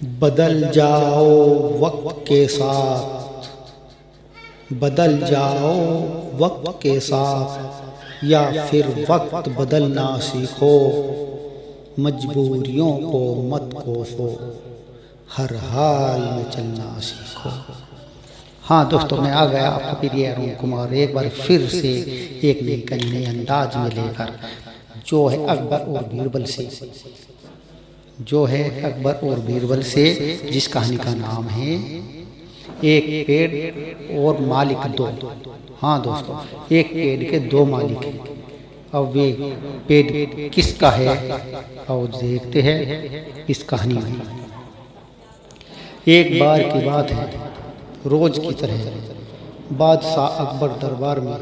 बदल जाओ वक्त के साथ, बदल जाओ वक्त के साथ, या फिर वक्त बदलना सीखो। मजबूरियों को मत कोसो, हर हाल में चलना सीखो। हाँ दोस्तों, मैं आ गया आपका प्रिय अरुण कुमार एक बार फिर से एक नए अंदाज में लेकर, जो है अकबर और बीरबल से, जिस कहानी का नाम है एक पेड़ और मालिक दो। हाँ दोस्तों, एक पेड़ के दो मालिक हैं। अब वे पेड़ किसका है और देखते हैं इस कहानी में। एक बार की बात है, रोज की तरह बादशाह अकबर दरबार में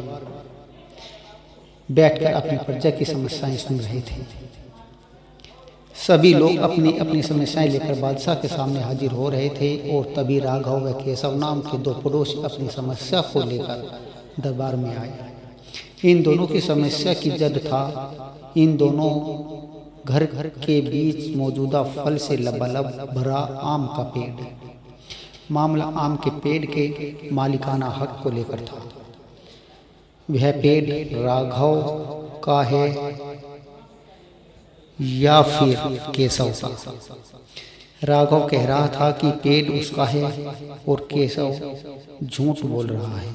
बैठकर अपनी प्रजा की समस्याएं सुन रहे थे। सभी लोग अपनी अपनी समस्याएं लेकर बादशाह के सामने हाजिर हो रहे थे और तभी राघव व केशव नाम के दो पड़ोसी अपनी समस्या को लेकर दरबार में आए। इन दोनों की समस्या की जड़ था इन दोनों घर के बीच मौजूदा फल से लबालब भरा आम का पेड़। मामला आम के पेड़ के मालिकाना हक को लेकर था। वह पेड़ राघव का है या फिर केशव का। राघव कह रहा था कि पेड़ उसका है और केशव झूठ बोल रहा है।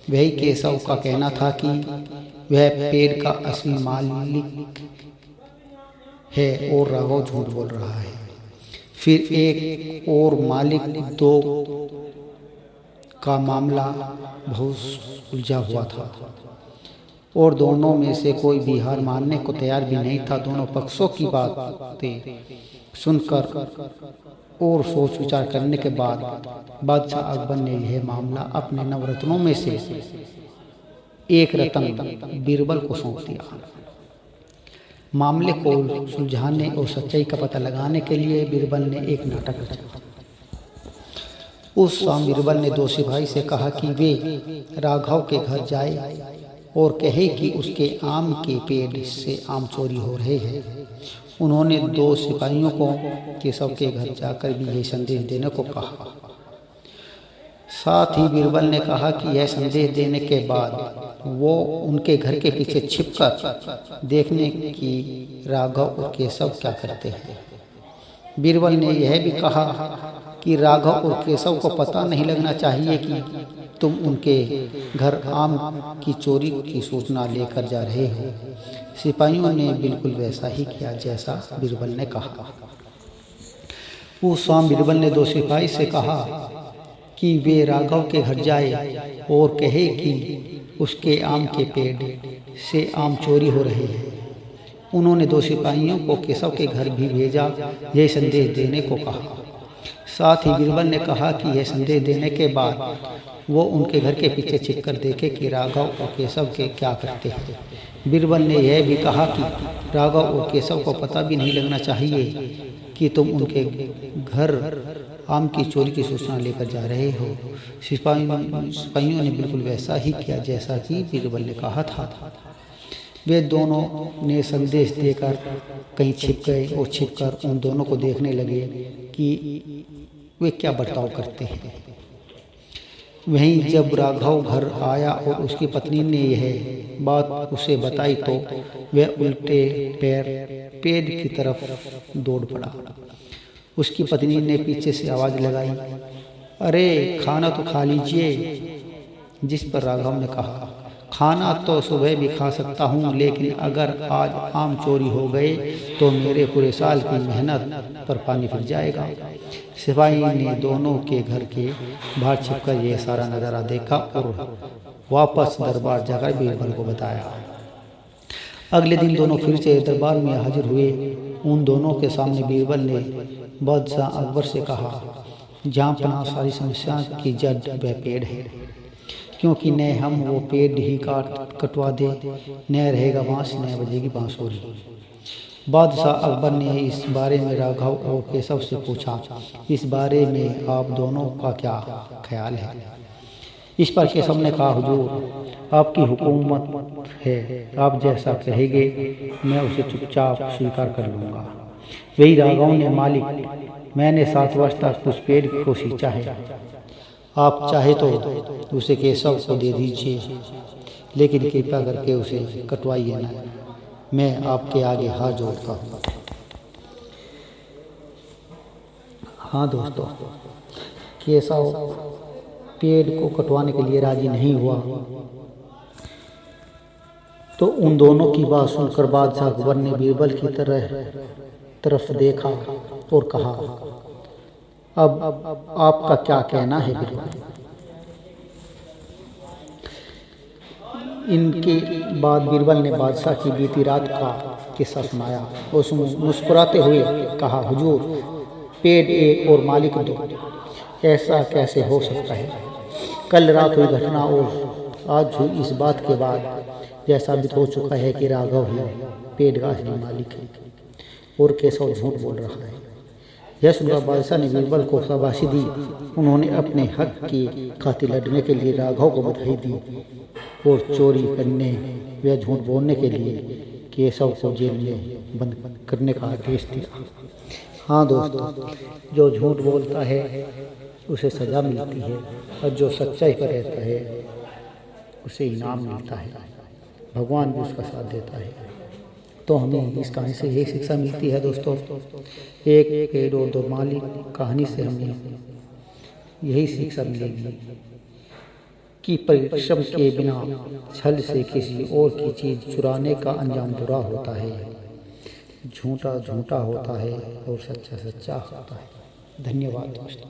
वही केशव का कहना था कि वह पेड़ का असली मालिक है और राघव झूठ बोल रहा है। फिर एक और मालिक दो का मामला बहुत उलझा हुआ था और दोनों में से कोई भी हार मानने को तैयार भी नहीं था। दोनों पक्षों की बातें सुनकर और सोच विचार करने के बाद बादशाह अकबर ने यह मामला अपने नवरत्नों में से एक रत्न बीरबल को सौंप दिया। मामले को सुलझाने और सच्चाई का पता लगाने के लिए बीरबल ने एक नाटक रचा। उस शाम बीरबल ने दो सिपाही से कहा कि वे राघव के घर जाए और कहे कि उसके आम के पेड़ से आम चोरी हो रहे हैं। उन्होंने दो सिपाहियों को केशव के घर जाकर भी यह संदेश देने को कहा। साथ ही बीरबल ने कहा कि यह संदेश देने के बाद वो उनके घर के पीछे छिपकर देखने की राघव और केशव क्या करते हैं। बीरबल ने यह भी कहा कि राघव और केशव को पता नहीं लगना चाहिए कि तुम उनके घर आम की चोरी की सूचना लेकर जा रहे हो। सिपाहियों ने बिल्कुल वैसा ही किया जैसा बीरबल ने कहा। उस शाम बीरबल ने दो सिपाही से कहा कि वे राघव के घर जाए और कहे कि उसके आम के पेड़ से आम चोरी हो रहे हैं। उन्होंने दो सिपाहियों को केशव के घर भी भेजा, यह संदेश देने को कहा। साथ ही बीरबल ने कहा कि यह संदेश देने के बाद वो उनके घर के पीछे छिपकर देखे कि राघव और केशव के क्या करते हैं। बीरबल ने यह भी कहा कि राघव और केशव को पता भी नहीं लगना चाहिए कि तुम उनके घर आम की चोरी की सूचना लेकर जा रहे हो। सिपाहियों ने बिल्कुल वैसा ही किया जैसा कि बीरबल ने कहा था। वे दोनों ने संदेश देकर कहीं छिप गए और छिपकर उन दोनों को देखने लगे कि वे क्या बर्ताव करते हैं। वहीं जब राघव घर आया और उसकी पत्नी ने यह बात उसे बताई तो वह उल्टे पैर पेड़ की तरफ दौड़ पड़ा। उसकी पत्नी ने पीछे से आवाज लगाई, अरे खाना तो खा लीजिए। जिस पर राघव ने कहा, खाना तो सुबह भी खा सकता हूँ, लेकिन अगर आज आम चोरी हो गए तो मेरे पूरे साल की मेहनत पर पानी फिर जाएगा। सिपाही ने दोनों के घर के बाहर छिपकर यह सारा नज़ारा देखा और वापस दरबार जाकर बीरबल को बताया। अगले दिन दोनों फिर से दरबार में हाजिर हुए। उन दोनों के सामने बीरबल ने बादशाह अकबर से कहा, जहाँ पनाह सारी समस्या की जड़ वह पेड़ है, क्योंकि न हम वो पेड़ ही कटवा दे, न रहेगा बांस, न बजेगी बांसुरी। बादशाह अकबर ने इस बारे में राघव और केशव से पूछा, इस बारे में आप दोनों का क्या ख्याल है। इस पर केशव ने कहा, हुजूर आपकी हुकूमत है, आप जैसा कहेंगे मैं उसे चुपचाप स्वीकार कर लूँगा। वही राघव ने मालिक मैंने 7 वर्ष तक उस पेड़ को सींचा है। आप चाहे तो उसे केशव को दे दीजिए, लेकिन कृपया करके उसे कटवाइए ना। मैं आपके आगे हाथ जोड़ता हूँ। हाँ दोस्तों, केशव पेड़ को कटवाने के लिए राजी नहीं हुआ। तो उन दोनों की बात सुनकर बादशाह अकबर ने बीरबल की तरफ देखा और कहा, अब आपका क्या कहना है बीरबल? इनके बाद बीरबल ने बादशाह की बीती रात का किस्सा सुनाया। उस मुस्कुराते हुए कहा, हुजूर, पेड़ एक और मालिक दो, ऐसा कैसे हो सकता है? कल रात हुई घटना और आज हुई इस बात के बाद यह साबित हो चुका है कि राघव ही पेड़ का असली मालिक है और केशव झूठ बोल रहा है। यह सुनकर बादशाह ने बीरबल को शाबाशी दी। उन्होंने अपने हक की खातिर लड़ने के लिए राघव को बधाई दी और चोरी करने व झूठ बोलने के लिए केशव को जेल में बंद करने का आदेश दिया। हाँ दोस्तों, जो झूठ बोलता है उसे सज़ा मिलती है और जो सच्चाई पर रहता है उसे इनाम मिलता है। भगवान भी उसका साथ देता है। तो हमें इस कहानी से यही शिक्षा मिलती है दोस्तों, एक पेड़ और 2 मालिक कहानी से हमें यही शिक्षा मिलेगी कि परिश्रम के बिना छल से किसी और की चीज़ चुराने का अंजाम बुरा होता है। झूठा झूठा होता है और सच्चा सच्चा होता है। धन्यवाद दोस्तों।